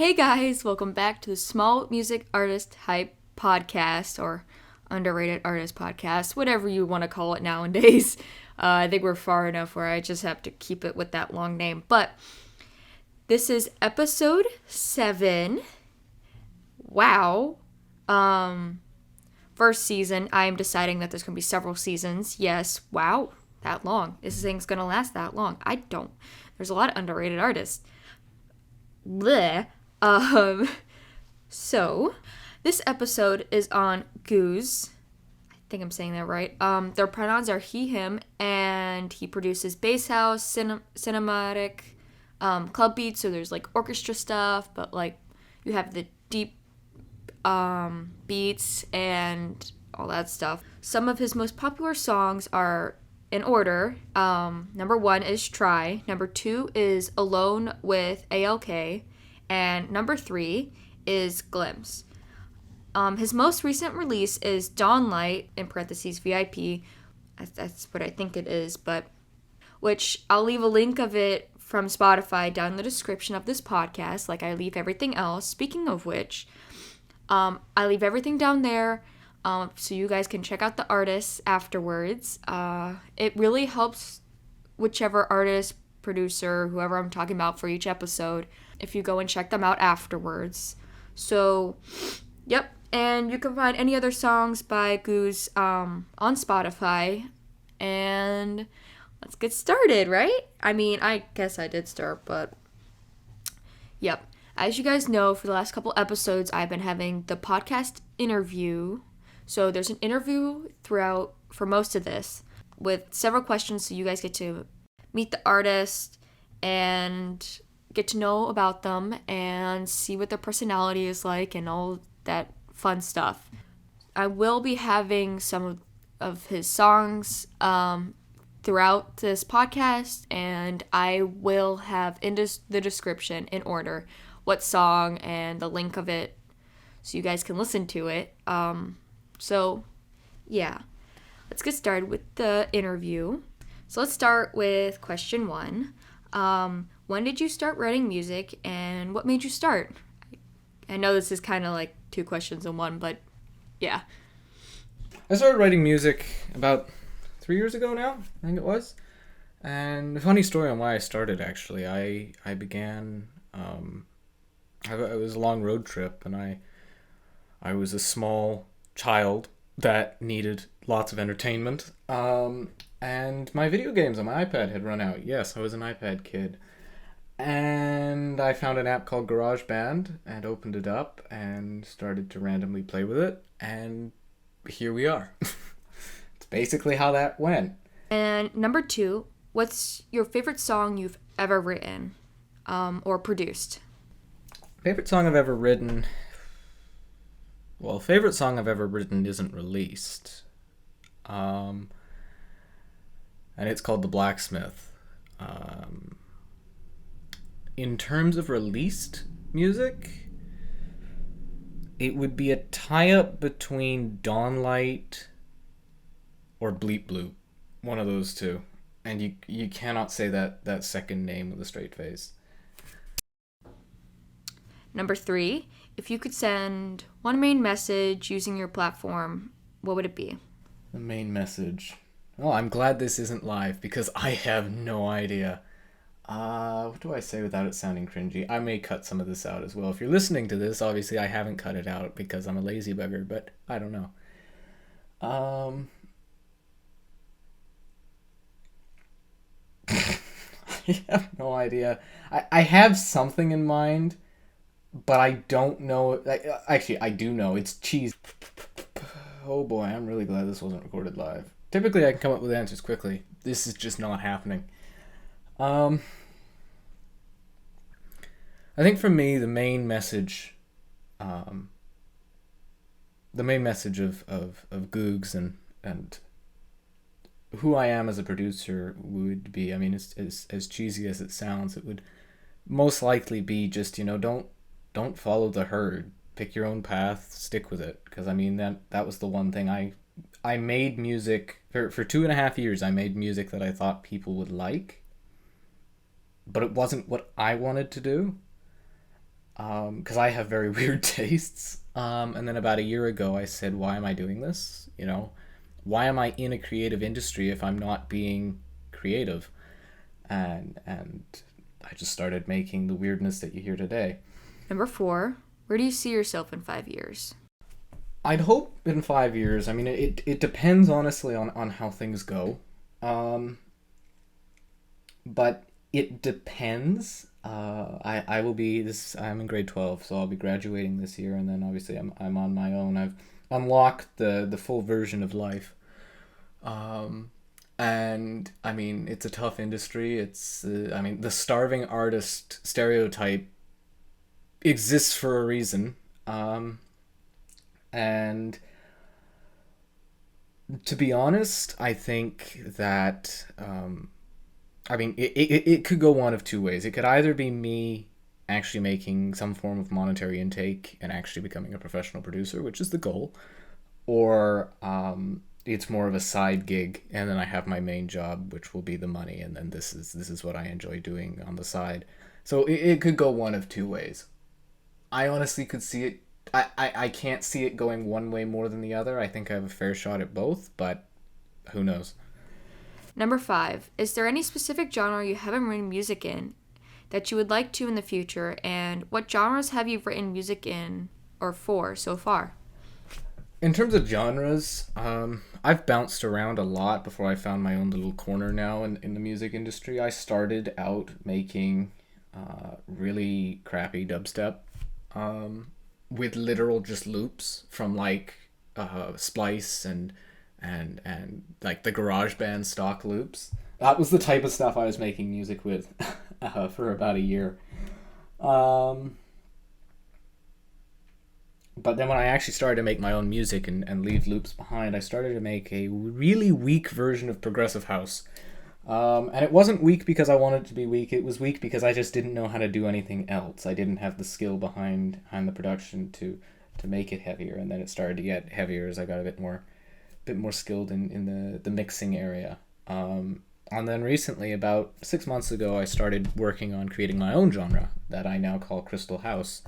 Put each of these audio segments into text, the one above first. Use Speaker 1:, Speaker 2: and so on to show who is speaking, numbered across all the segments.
Speaker 1: Hey guys, welcome back to the Small Music Artist Hype podcast or Underrated Artist podcast, whatever you want to call it nowadays. I think we're far enough where I just have to keep it with that long name. But this is episode 7. Wow. First season. I am deciding that there's going to be several seasons. Yes. Wow. That long. This thing's going to last that long. I don't. There's a lot of underrated artists. Bleh. So this episode is on GOOGGZ. I think I'm saying that right. Their pronouns are he, him, and he produces bass house, cinematic, club beats. So there's like orchestra stuff, but like you have the deep, beats and all that stuff. Some of his most popular songs are in order. Number 1 is Try. Number 2 is Alone with ALK. And number 3 is Glimpse. His most recent release is Dawn Light, in parentheses VIP. That's what I think it is, but which I'll leave a link of it from Spotify down in the description of this podcast, like I leave everything else. Speaking of which, I leave everything down there so you guys can check out the artists afterwards. It really helps whichever artist, producer, whoever I'm talking about for each episode, if you go and check them out afterwards. So, yep. And you can find any other songs by GOOGGZ on Spotify. And let's get started, right? I mean, I guess I did start, but yep. As you guys know, for the last couple episodes, I've been having the podcast interview. So there's an interview throughout for most of this with several questions, so you guys get to meet the artist and get to know about them and see what their personality is like and all that fun stuff. I will be having some of his songs throughout this podcast, and I will have in the description in order what song and the link of it so you guys can listen to it. So yeah, let's get started with the interview. So let's start with question 1. When did you start writing music and what made you start? I know this is kind of like 2 questions in one, but yeah.
Speaker 2: I started writing music about 3 years ago now, I think it was. And a funny story on why I started, actually. I began, it was a long road trip, and I was a small child that needed lots of entertainment. And my video games on my iPad had run out. Yes, I was an iPad kid. And I found an app called GarageBand and opened it up and started to randomly play with it. And here we are. It's basically how that went.
Speaker 1: And number 2, what's your favorite song you've ever written or produced?
Speaker 2: Favorite song I've ever written? Well, favorite song I've ever written isn't released. And it's called The Blacksmith. In terms of released music, it would be a tie-up between Dawn Light or Bleep Bloop. One of those two. And you cannot say that second name with a straight face.
Speaker 1: Number 3, if you could send one main message using your platform, what would it be?
Speaker 2: The main message. Oh, I'm glad this isn't live because I have no idea. What do I say without it sounding cringy? I may cut some of this out as well. If you're listening to this, obviously I haven't cut it out because I'm a lazy bugger, but I don't know. I have no idea. I have something in mind, but I don't know. Actually, I do know. It's cheese. Oh boy, I'm really glad this wasn't recorded live. Typically, I can come up with answers quickly. This is just not happening. I think for me, the main message of GOOGGZ and who I am as a producer would be, I mean, as cheesy as it sounds, it would most likely be just, don't follow the herd. Pick your own path, stick with it. Because, I mean, that was the one thing I made music, for 2.5 years, I made music that I thought people would like. But it wasn't what I wanted to do. because I have very weird tastes. And then about a year ago, I said, "Why am I doing this? Why am I in a creative industry if I'm not being creative?" And I just started making the weirdness that you hear today.
Speaker 1: Number 4, where do you see yourself in 5 years?
Speaker 2: I'd hope in 5 years. I mean, it depends honestly on how things go. But it depends. I will be this. I'm in grade 12, so I'll be graduating this year, and then obviously I'm on my own. I've unlocked the full version of life. And I mean, it's a tough industry. It's I mean, the starving artist stereotype exists for a reason. And to be honest, I think that I mean, it could go one of two ways. It could either be me actually making some form of monetary intake and actually becoming a professional producer, which is the goal, or it's more of a side gig, and then I have my main job, which will be the money, and then this is what I enjoy doing on the side. So it could go one of two ways. I honestly could see it. I can't see it going one way more than the other. I think I have a fair shot at both, but who knows?
Speaker 1: Number 5, is there any specific genre you haven't written music in that you would like to in the future, and what genres have you written music in or for so far?
Speaker 2: In terms of genres, I've bounced around a lot before I found my own little corner now in the music industry. I started out making really crappy dubstep with literal just loops from like Splice and like the GarageBand stock loops. That was the type of stuff I was making music with for about a year. But then when I actually started to make my own music and leave loops behind, I started to make a really weak version of progressive house. And it wasn't weak because I wanted it to be weak. It was weak because I just didn't know how to do anything else. I didn't have the skill behind the production to make it heavier. And then it started to get heavier as I got a bit more skilled in the mixing area. And then recently, about 6 months ago, I started working on creating my own genre that I now call Crystal House.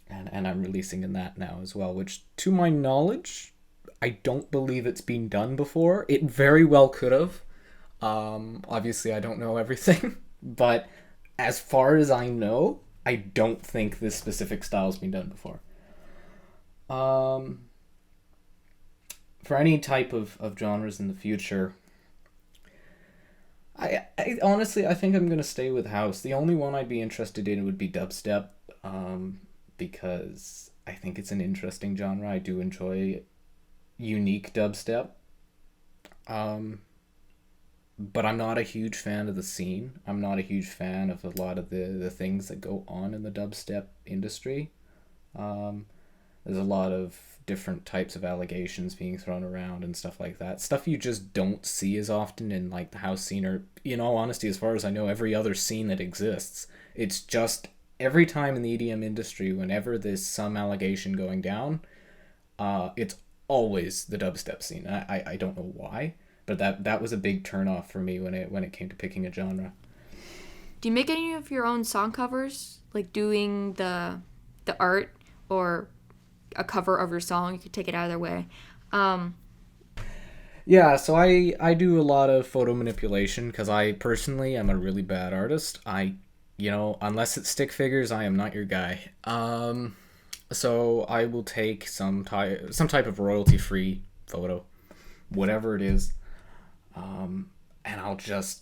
Speaker 2: And I'm releasing in that now as well, which, to my knowledge, I don't believe it's been done before. It very well could have. Obviously, I don't know everything, but as far as I know, I don't think this specific style's been done before. For any type of genres in the future, I honestly, I think I'm going to stay with house. The only one I'd be interested in would be dubstep, because I think it's an interesting genre. I do enjoy unique dubstep. But I'm not a huge fan of the scene. I'm not a huge fan of a lot of the things that go on in the dubstep industry. There's a lot of different types of allegations being thrown around and stuff like that. Stuff you just don't see as often in like the house scene, or in all honesty, as far as I know, every other scene that exists. It's just every time in the EDM industry, whenever there's some allegation going down, it's always the dubstep scene. I don't know why, but that was a big turnoff for me when it came to picking a genre.
Speaker 1: Do you make any of your own song covers, like doing the art or a cover of your song? You could take it either way.
Speaker 2: Yeah, so I do a lot of photo manipulation because I personally am a really bad artist. Unless it's stick figures, I am not your guy. So I will take some type of royalty-free photo, whatever it is, and I'll just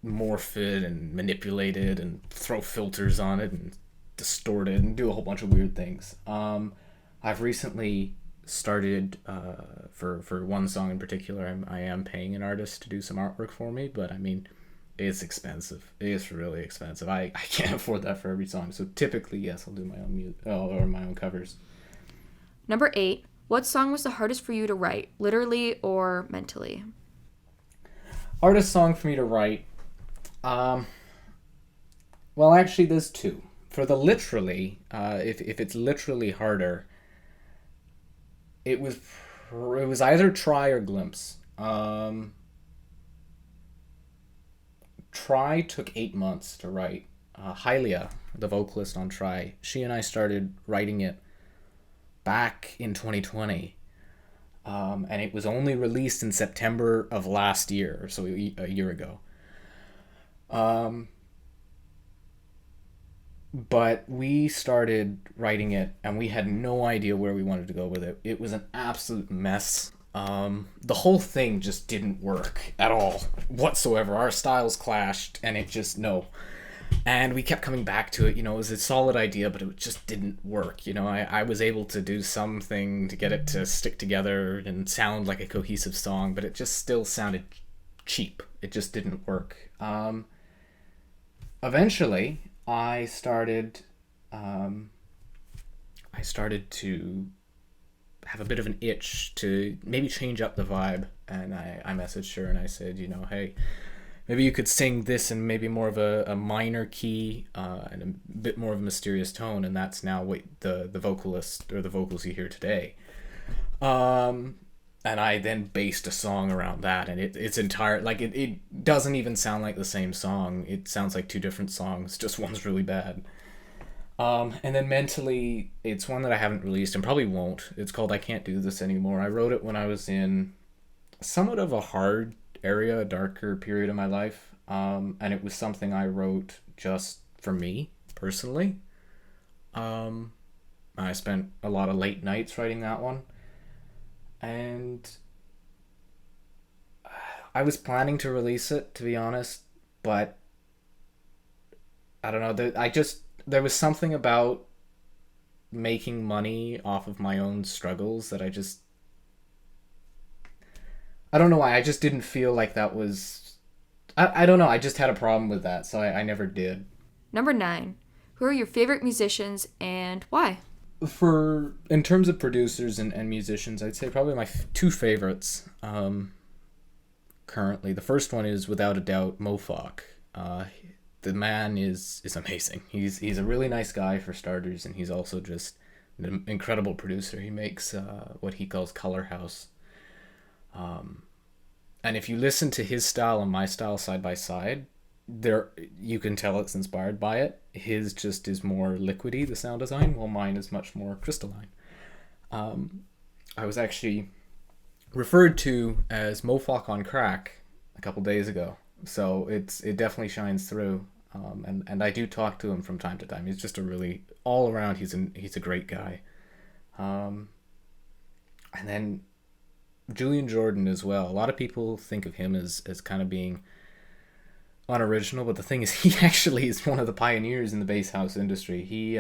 Speaker 2: morph it and manipulate it and throw filters on it and distort it and do a whole bunch of weird things. I've recently started for one song in particular. I am paying an artist to do some artwork for me, but I mean, it's expensive. It's really expensive. I can't afford that for every song. So typically, yes, I'll do my own music or my own covers.
Speaker 1: Number 8, what song was the hardest for you to write, literally or mentally?
Speaker 2: Hardest song for me to write. Well, actually, there's two. For the literally, if it's literally harder, it was either Try or Glimpse. Try took 8 months to write. Hylia, the vocalist on Try, she and I started writing it back in 2020. And it was only released in September of last year, so a year ago. But we started writing it, and we had no idea where we wanted to go with it. It was an absolute mess. The whole thing just didn't work at all whatsoever. Our styles clashed, and it just, no. And we kept coming back to it. It was a solid idea, but it just didn't work. I was able to do something to get it to stick together and sound like a cohesive song, but it just still sounded cheap. It just didn't work. Eventually, I started to have a bit of an itch to maybe change up the vibe, and I messaged her and I said, hey, maybe you could sing this in maybe more of a minor key and a bit more of a mysterious tone, and that's now what the vocalist or the vocals you hear today. And I then based a song around that, and it's entire, like, it doesn't even sound like the same song. It sounds like two different songs, just one's really bad. And then mentally, it's one that I haven't released and probably won't. It's called I Can't Do This Anymore. I wrote it when I was in somewhat of a hard area, a darker period of my life. And it was something I wrote just for me, personally. I spent a lot of late nights writing that one. And I was planning to release it, to be honest, but I don't know. There was something about making money off of my own struggles that I don't know why. I just didn't feel like that was... I don't know. I just had a problem with that, so I never did.
Speaker 1: Number 9. Who are your favorite musicians and why?
Speaker 2: In terms of producers and musicians, I'd say probably my two favorites currently. The first one is, without a doubt, Mofok. The man is amazing. He's a really nice guy, for starters, and he's also just an incredible producer. He makes what he calls color house. And if you listen to his style and my style side by side, you can tell it's inspired by it. His just is more liquidy, the sound design, while mine is much more crystalline. I was actually referred to as Mofok on crack a couple days ago, so it definitely shines through. And I do talk to him from time to time. He's just a really, all around, he's a great guy. And then Julian Jordan as well. A lot of people think of him as kind of being unoriginal, but the thing is, he actually is one of the pioneers in the bass house industry. He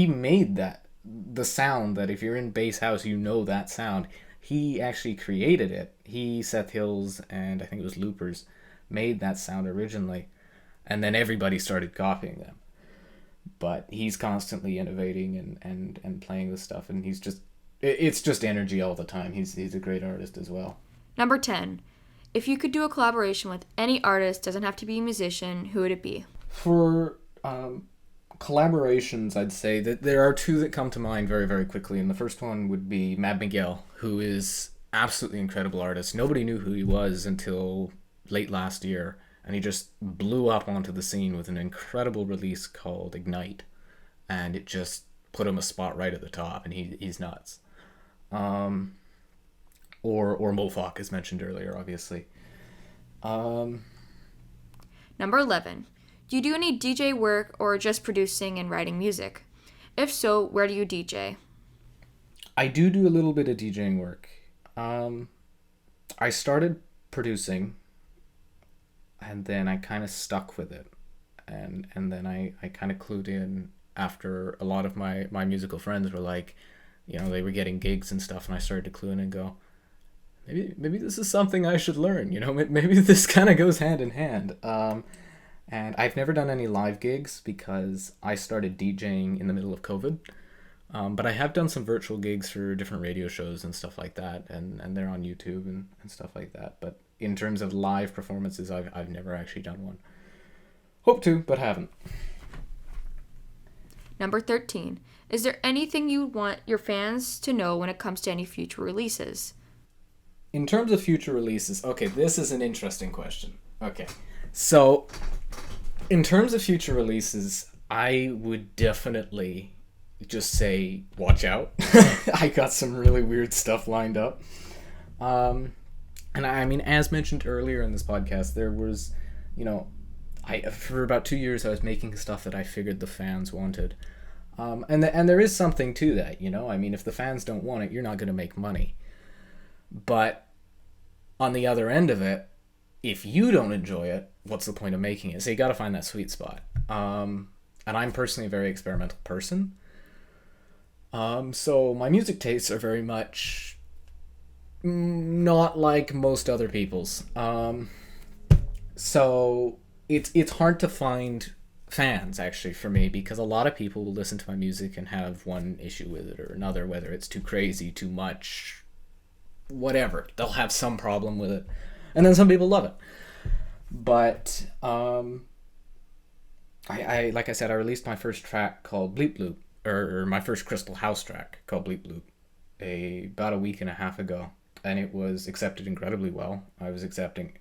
Speaker 2: made the sound that if you're in bass house, that sound. He actually created it. He, Seth Hills, and I think it was Loopers, made that sound originally, and then everybody started copying them. But he's constantly innovating and playing this stuff, and it's just energy all the time. He's a great artist as well.
Speaker 1: Number 10. If you could do a collaboration with any artist, doesn't have to be a musician, who would it be?
Speaker 2: For collaborations, I'd say that there are two that come to mind very, very quickly, and the first one would be Mad Miguel, who is absolutely incredible artist. Nobody knew who he was until late last year, and he just blew up onto the scene with an incredible release called Ignite, and it just put him a spot right at the top, and he's nuts. Or Mofok, as mentioned earlier, obviously.
Speaker 1: Number 11. Do you do any DJ work or just producing and writing music? If so, where do you DJ?
Speaker 2: I do a little bit of DJing work. I started producing, and then I kind of stuck with it. And then I kind of clued in after a lot of my musical friends were like, they were getting gigs and stuff, and I started to clue in and go, maybe this is something I should learn. Maybe this kind of goes hand in hand. And I've never done any live gigs because I started DJing in the middle of COVID. But I have done some virtual gigs for different radio shows and stuff like that, and they're on YouTube and stuff like that. But in terms of live performances, I've never actually done one. Hope to, but haven't.
Speaker 1: Number 13. Is there anything you want your fans to know when it comes to any future releases?
Speaker 2: In terms of future releases, okay, this is an interesting question. Okay, so In terms of future releases, I would definitely just say watch out. I got some really weird stuff lined up. And I mean, as mentioned earlier in this podcast, there was, you know, for about 2 years I was making stuff that I figured the fans wanted. And there is something to that, you know? I mean, if the fans don't want it, you're not going to make money. But on the other end of it, if you don't enjoy it, what's the point of making it? So you got to find that sweet spot. And I'm personally a very experimental person. So my music tastes are very much not like most other people's. So it's hard to find fans, actually, for me, because a lot of people will listen to my music and have one issue with it or another, whether it's too crazy, too much, whatever. They'll have some problem with it. And then some people love it. But I like I said, I released my first track called Bleep Bloop, or my first Crystal House track called Bleep Bloop, about a week and a half ago, and it was accepted incredibly well. I was expecting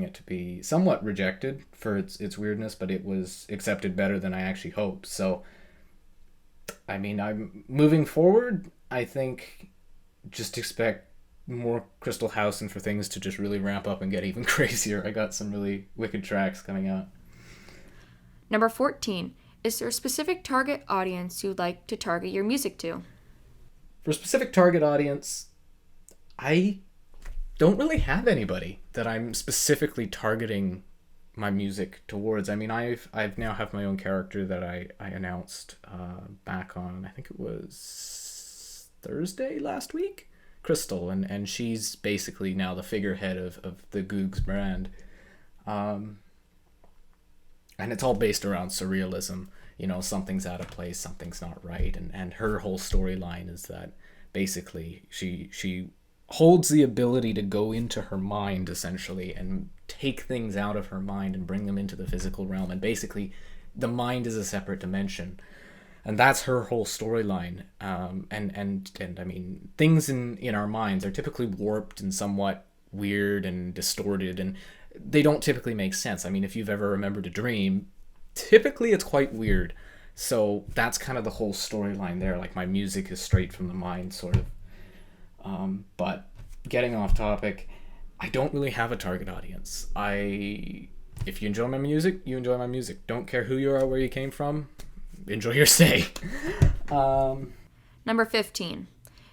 Speaker 2: it to be somewhat rejected for its weirdness, but it was accepted better than I actually hoped. So, I mean, I'm moving forward. I think just expect more Crystal House and for things to just really ramp up and get even crazier. I got some really wicked tracks coming out.
Speaker 1: Number 14. Is there a specific target audience you'd like to target your music to?
Speaker 2: For a specific target audience, I don't really have anybody that I'm specifically targeting my music towards. I mean, I've now have my own character that I announced back on, I think it was Thursday last week, Crystal, and she's basically now the figurehead of the GOOGGZ brand. And it's all based around surrealism. You know, something's out of place, something's not right, and her whole storyline is that basically she holds the ability to go into her mind, essentially, and take things out of her mind and bring them into the physical realm, and basically the mind is a separate dimension, and that's her whole storyline. And I mean, things in our minds are typically warped and somewhat weird and distorted, and they don't typically make sense. I mean, if you've ever remembered a dream, typically it's quite weird. So that's kind of the whole storyline there. Like, my music is straight from the mind, sort of. But getting off topic, I don't really have a target audience. If you enjoy my music, you enjoy my music. Don't care who you are, where you came from. Enjoy your stay.
Speaker 1: Number 15.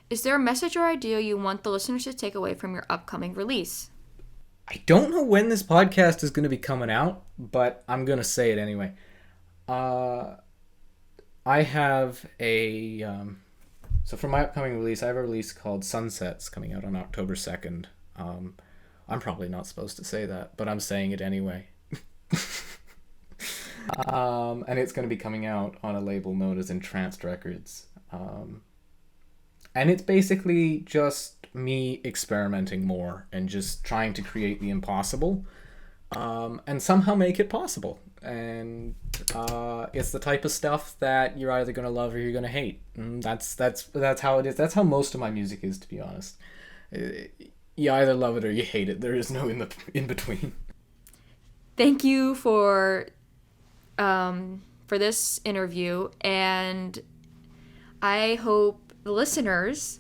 Speaker 1: Is there a message or idea you want the listeners to take away from your upcoming release?
Speaker 2: I don't know when this podcast is going to be coming out, but I'm going to say it anyway. I have so for my upcoming release, I have a release called Sunsets coming out on October 2nd. I'm probably not supposed to say that, but I'm saying it anyway. And it's going to be coming out on a label known as Entranced Records. And it's basically just me experimenting more and just trying to create the impossible, and somehow make it possible. And it's the type of stuff that you're either going to love or you're going to hate. And that's how it is. That's how most of my music is, to be honest. You either love it or you hate it. There is no in between.
Speaker 1: Thank you for this interview, and I hope the listeners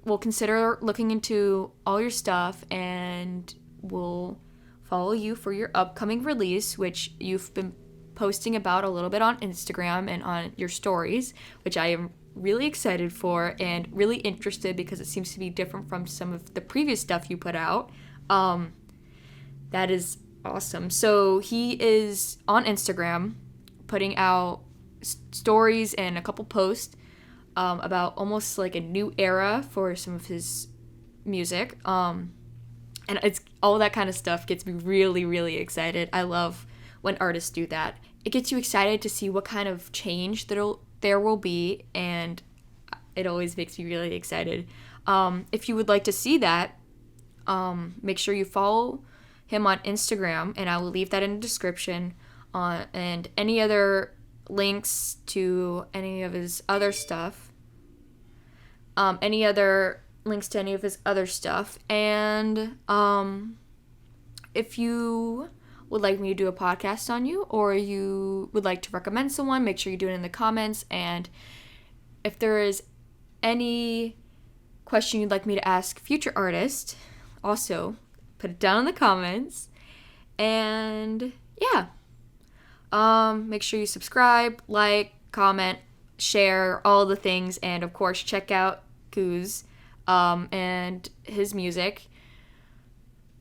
Speaker 1: will consider looking into all your stuff and will follow you for your upcoming release, which you've been posting about a little bit on Instagram and on your stories, which I am really excited for and really interested because it seems to be different from some of the previous stuff you put out. That is awesome. So he is on Instagram putting out stories and a couple posts about almost like a new era for some of his music. And it's all that kind of stuff gets me really, really excited. I love when artists do that. It gets you excited to see what kind of change there will be, and it always makes me really excited. If you would like to see that, make sure you follow him on Instagram, and I will leave that in the description. And any other links to any of his other stuff. And if you would like me to do a podcast on you, or you would like to recommend someone, make sure you do it in the comments. And if there is any question you'd like me to ask future artists, also put it down in the comments. And yeah, make sure you subscribe, like, comment, share, all the things, and of course check out GOOGGZ and his music.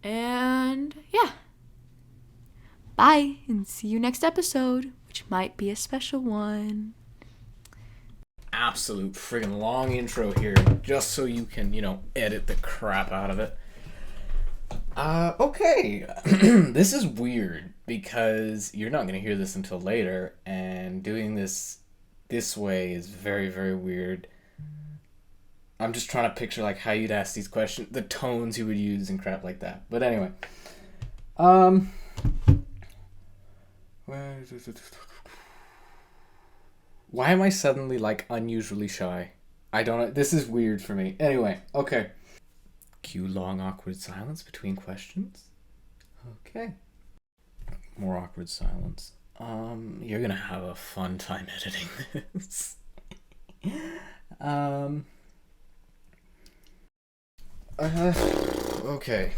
Speaker 1: And yeah, bye, and see you next episode, which might be a special one.
Speaker 2: Absolute friggin' long intro here, just so you can, edit the crap out of it. Okay. This is weird because you're not gonna hear this until later, and doing this way is very, very weird. I'm just trying to picture like how you'd ask these questions, the tones you would use and crap like that. But anyway. Why am I suddenly like unusually shy? I don't know. This is weird for me. Anyway, okay. Cue long awkward silence between questions. Okay. More awkward silence. You're gonna have a fun time editing this. Okay.